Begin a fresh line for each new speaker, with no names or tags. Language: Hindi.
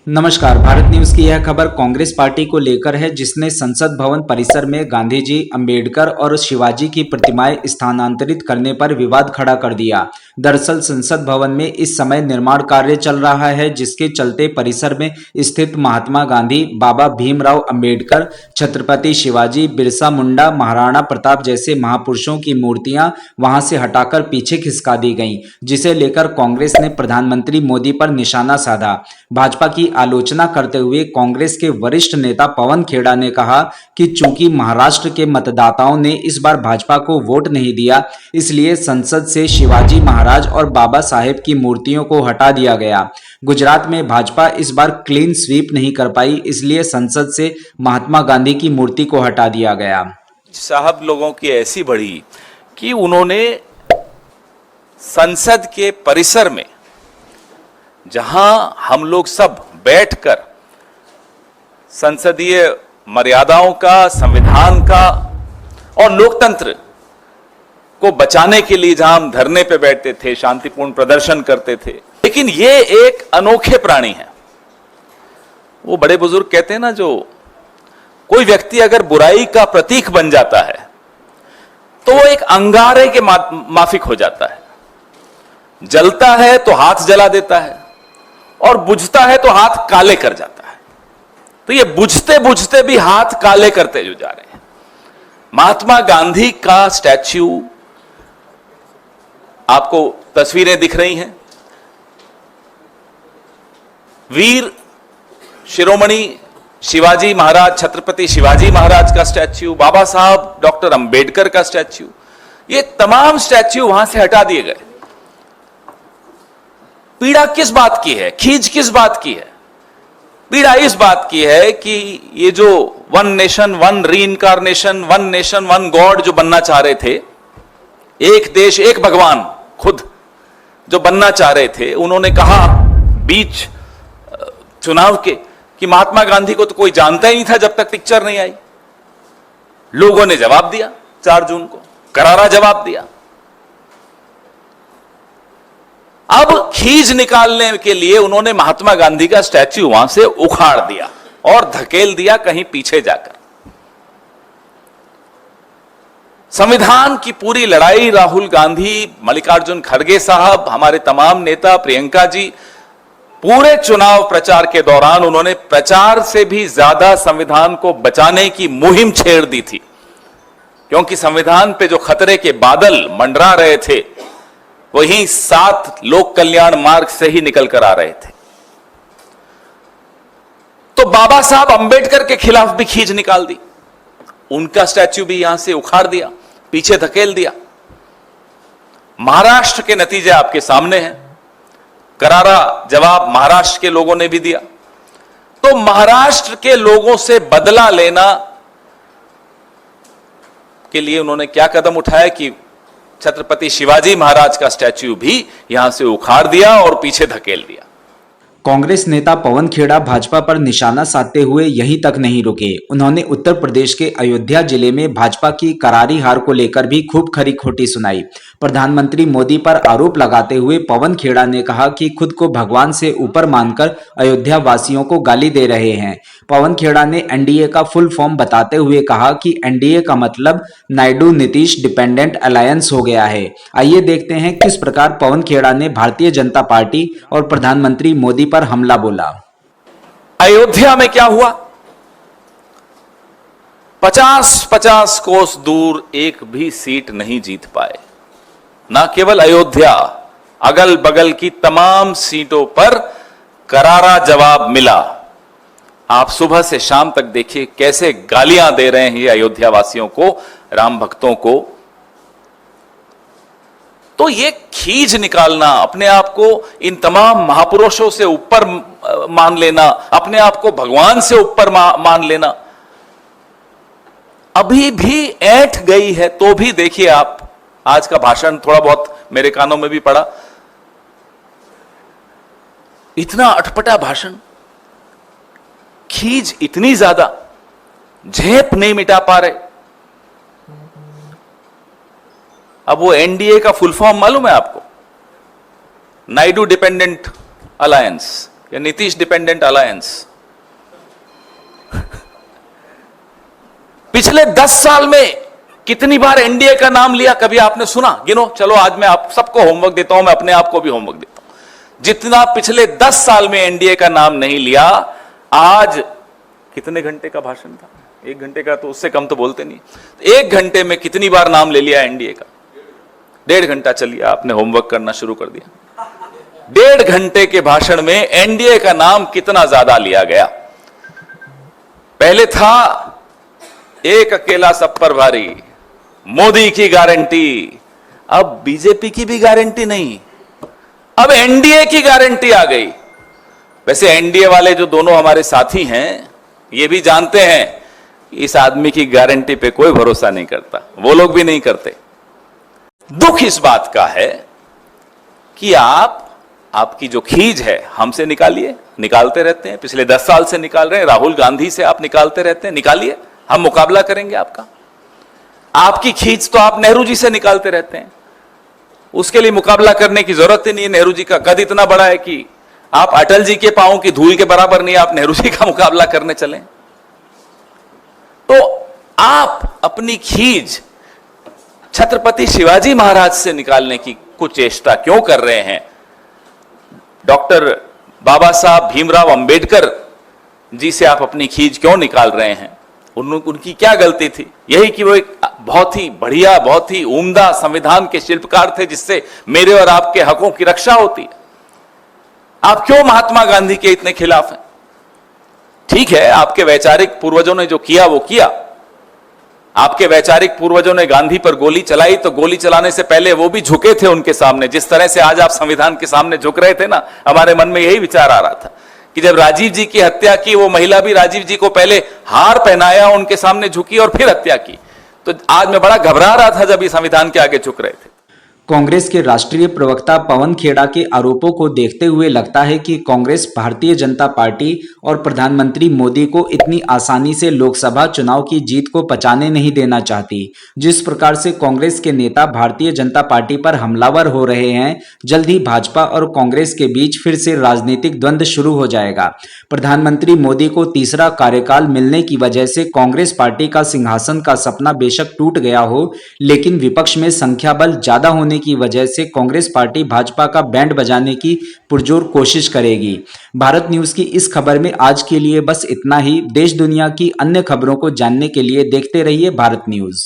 नमस्कार। भारत न्यूज की यह खबर कांग्रेस पार्टी को लेकर है, जिसने संसद भवन परिसर में गांधी जी, अंबेडकर और शिवाजी की प्रतिमाएं स्थानांतरित करने पर विवाद खड़ा कर दिया। दरअसल संसद भवन में इस समय निर्माण कार्य चल रहा है, जिसके चलते परिसर में स्थित महात्मा गांधी, बाबा भीमराव अंबेडकर, छत्रपति शिवाजी, बिरसा मुंडा, महाराणा प्रताप जैसे महापुरुषों की मूर्तियां वहां से हटाकर पीछे खिसका दी गईं, जिसे लेकर कांग्रेस ने प्रधानमंत्री मोदी पर निशाना साधा। भाजपा की आलोचना करते हुए कांग्रेस के वरिष्ठ नेता पवन खेड़ा ने कहा कि चूंकि महाराष्ट्र के मतदाताओं ने इस बार भाजपा को वोट नहीं दिया, इसलिए संसद से शिवाजी महाराज और बाबा साहेब की मूर्तियों को हटा दिया गया। गुजरात में भाजपा इस बार क्लीन स्वीप नहीं कर पाई, इसलिए संसद से महात्मा गांधी की मूर्ति को हटा दिया गया।
साहब लोगों की ऐसी बढ़ी कि उन्होंने संसद के परिसर में, जहां हम लोग सब बैठकर संसदीय मर्यादाओं का, संविधान का और लोकतंत्र को बचाने के लिए जहां हम धरने पे बैठते थे, शांतिपूर्ण प्रदर्शन करते थे, लेकिन ये एक अनोखे प्राणी हैं। वो बड़े बुजुर्ग कहते हैं ना, जो कोई व्यक्ति अगर बुराई का प्रतीक बन जाता है तो वो एक अंगारे के माफिक हो जाता है। जलता है तो हाथ जला देता है और बुझता है तो हाथ काले कर जाता है। तो ये बुझते बुझते भी हाथ काले करते जो जा रहे हैं। महात्मा गांधी का स्टैच्यू, आपको तस्वीरें दिख रही हैं, वीर शिरोमणि शिवाजी महाराज, छत्रपति शिवाजी महाराज का स्टैच्यू, बाबा साहब डॉक्टर अंबेडकर का स्टैच्यू, ये तमाम स्टैच्यू वहां से हटा दिए गए। पीड़ा किस बात की है, खींच किस बात की है? पीड़ा इस बात की है कि ये जो one nation one reincarnation, one nation one God जो बनना चाह रहे थे, एक देश एक भगवान खुद जो बनना चाह रहे थे, उन्होंने कहा बीच चुनाव के कि महात्मा गांधी को तो कोई जानता ही नहीं था जब तक पिक्चर नहीं आई। लोगों ने जवाब दिया, 4 जून को करारा जवाब दिया। अब खींच निकालने के लिए उन्होंने महात्मा गांधी का स्टैच्यू वहां से उखाड़ दिया और धकेल दिया कहीं पीछे जाकर। संविधान की पूरी लड़ाई राहुल गांधी, मल्लिकार्जुन खड़गे साहब, हमारे तमाम नेता, प्रियंका जी, पूरे चुनाव प्रचार के दौरान उन्होंने प्रचार से भी ज्यादा संविधान को बचाने की मुहिम छेड़ दी थी, क्योंकि संविधान पे जो खतरे के बादल मंडरा रहे थे वहीं 7 लोक कल्याण मार्ग से ही निकल कर आ रहे थे। तो बाबा साहब अंबेडकर के खिलाफ भी खींच निकाल दी, उनका स्टैच्यू भी यहां से उखाड़ दिया, पीछे धकेल दिया। महाराष्ट्र के नतीजे आपके सामने हैं, करारा जवाब महाराष्ट्र के लोगों ने भी दिया। तो महाराष्ट्र के लोगों से बदला लेना के लिए उन्होंने क्या कदम उठाया कि छत्रपति शिवाजी महाराज का स्टैच्यू भी यहां से उखाड़ दिया और पीछे धकेल दिया।
कांग्रेस नेता पवन खेड़ा भाजपा पर निशाना साधते हुए यहीं तक नहीं रुके। उन्होंने उत्तर प्रदेश के अयोध्या जिले में भाजपा की करारी हार को लेकर भी खूब खरी खोटी सुनाई। प्रधानमंत्री मोदी पर आरोप लगाते हुए पवन खेड़ा ने कहा कि खुद को भगवान से ऊपर मानकर अयोध्या वासियों को गाली दे रहे हैं। पवन खेड़ा ने एनडीए का फुल फॉर्म बताते हुए कहा कि एनडीए का मतलब नायडू नीतीश डिपेंडेंट अलायंस हो गया है। आइए देखते हैं किस प्रकार पवन खेड़ा ने भारतीय जनता पार्टी और प्रधानमंत्री मोदी पर हमला बोला।
अयोध्या में क्या हुआ? 50-50 कोस दूर एक भी सीट नहीं जीत पाए। ना केवल अयोध्या, अगल बगल की तमाम सीटों पर करारा जवाब मिला। आप सुबह से शाम तक देखिए कैसे गालियां दे रहे हैं ये अयोध्या वासियों को, राम भक्तों को। तो ये खींच निकालना, अपने आप को इन तमाम महापुरुषों से ऊपर मान लेना, अपने आप को भगवान से ऊपर मान लेना, अभी भी ऐंठ गई है। तो भी देखिए आप, आज का भाषण थोड़ा बहुत मेरे कानों में भी पड़ा, इतना अटपटा भाषण, खींच इतनी ज्यादा, झेप नहीं मिटा पा रहे। अब वो एनडीए का फुल फॉर्म मालूम है आपको? नायडू डिपेंडेंट अलायंस, या नीतीश डिपेंडेंट अलायंस। पिछले 10 साल में कितनी बार एनडीए का नाम लिया, कभी आपने सुना? गिनो। चलो आज मैं आप सबको होमवर्क देता हूं, मैं अपने आप को भी होमवर्क देता हूं। जितना पिछले 10 साल में एनडीए का नाम नहीं लिया, आज कितने घंटे का भाषण था? 1 घंटे का, तो उससे कम तो बोलते नहीं। 1 घंटे में कितनी बार नाम ले लिया एनडीए का? 1.5 घंटा चलिए, आपने होमवर्क करना शुरू कर दिया। 1.5 घंटे के भाषण में एनडीए का नाम कितना ज्यादा लिया गया? पहले था एक अकेला सब पर भारी, मोदी की गारंटी। अब बीजेपी की भी गारंटी नहीं, अब एनडीए की गारंटी आ गई। वैसे एनडीए वाले जो दोनों हमारे साथी हैं, ये भी जानते हैं इस आदमी की गारंटी पे कोई भरोसा नहीं करता, वो लोग भी नहीं करते। दुख इस बात का है कि आपकी जो खींच है हमसे निकालिए, निकालते रहते हैं, पिछले 10 साल से निकाल रहे हैं। राहुल गांधी से आप निकालते रहते हैं, निकालिए, हम मुकाबला करेंगे आपका। आपकी खींच तो आप नेहरू जी से निकालते रहते हैं, उसके लिए मुकाबला करने की जरूरत ही नहीं है। नेहरू जी का कद इतना बड़ा है कि आप अटल जी के पांव की धूल के बराबर नहीं, आप नेहरू जी का मुकाबला करने चले। तो आप अपनी खींच छत्रपति शिवाजी महाराज से निकालने की कुछ चेष्टा क्यों कर रहे हैं? डॉक्टर बाबा साहब भीमराव अंबेडकर जी से आप अपनी खींच क्यों निकाल रहे हैं? उनकी क्या गलती थी? यही कि वो एक बहुत ही बढ़िया, बहुत ही उम्दा संविधान के शिल्पकार थे, जिससे मेरे और आपके हकों की रक्षा होती है। आप क्यों महात्मा गांधी के इतने खिलाफ हैं? ठीक है, आपके वैचारिक पूर्वजों ने जो किया वो किया। आपके वैचारिक पूर्वजों ने गांधी पर गोली चलाई, तो गोली चलाने से पहले वो भी झुके थे उनके सामने। जिस तरह से आज आप संविधान के सामने झुक रहे थे ना, हमारे मन में यही विचार आ रहा था कि जब राजीव जी की हत्या की, वो महिला भी राजीव जी को पहले हार पहनाया, उनके सामने झुकी और फिर हत्या की। तो आज मैं बड़ा घबरा रहा था जब ये संविधान के आगे झुक रहे थे।
कांग्रेस के राष्ट्रीय प्रवक्ता पवन खेड़ा के आरोपों को देखते हुए लगता है कि कांग्रेस भारतीय जनता पार्टी और प्रधानमंत्री मोदी को इतनी आसानी से लोकसभा चुनाव की जीत को पचाने नहीं देना चाहती। जिस प्रकार से कांग्रेस के नेता भारतीय जनता पार्टी पर हमलावर हो रहे हैं, जल्द ही भाजपा और कांग्रेस के बीच फिर से राजनीतिक द्वंद्व शुरू हो जाएगा। प्रधानमंत्री मोदी को तीसरा कार्यकाल मिलने की वजह से कांग्रेस पार्टी का सिंहासन का सपना बेशक टूट गया हो, लेकिन विपक्ष में संख्या बल ज्यादा होने की वजह से कांग्रेस पार्टी भाजपा का बैंड बजाने की पुरजोर कोशिश करेगी। भारत न्यूज की इस खबर में आज के लिए बस इतना ही। देश दुनिया की अन्य खबरों को जानने के लिए देखते रहिए भारत न्यूज।